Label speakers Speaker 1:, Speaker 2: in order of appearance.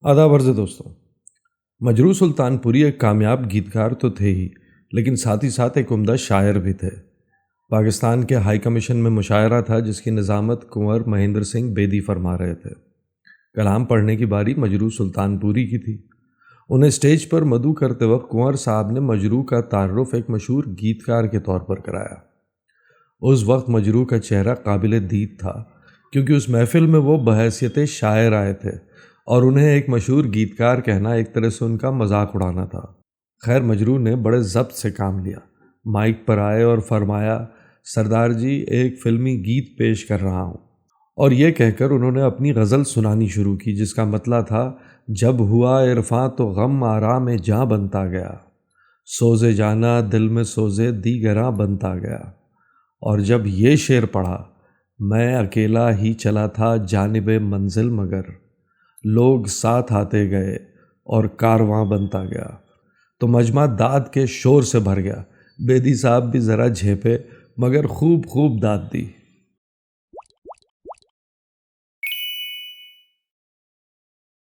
Speaker 1: آداب عرض دوستوں، مجروح سلطان پوری ایک کامیاب گیتکار تو تھے ہی، لیکن ساتھ ہی ساتھ ایک عمدہ شاعر بھی تھے۔ پاکستان کے ہائی کمیشن میں مشاعرہ تھا جس کی نظامت کنور مہندر سنگھ بیدی فرما رہے تھے۔ کلام پڑھنے کی باری مجروح سلطان پوری کی تھی۔ انہیں اسٹیج پر مدعو کرتے وقت کنور صاحب نے مجروح کا تعارف ایک مشہور گیتکار کے طور پر کرایا۔ اس وقت مجروح کا چہرہ قابل دید تھا، کیونکہ اس محفل میں وہ بحیثیت شاعر آئے تھے اور انہیں ایک مشہور گیتکار کہنا ایک طرح سے ان کا مذاق اڑانا تھا۔ خیر مجروح نے بڑے ضبط سے کام لیا، مائک پر آئے اور فرمایا، سردار جی ایک فلمی گیت پیش کر رہا ہوں، اور یہ کہہ کر انہوں نے اپنی غزل سنانی شروع کی جس کا مطلب تھا، جب ہوا عرفاں تو غم آرام میں جاں بنتا گیا، سوزے جانا دل میں سوزے دیگراں بنتا گیا۔ اور جب یہ شعر پڑھا، میں اکیلا ہی چلا تھا جانب منزل مگر لوگ ساتھ آتے گئے اور کارواں بنتا گیا، تو مجمع داد کے شور سے بھر گیا۔ بیدی صاحب بھی ذرا جھیپے مگر خوب داد دی۔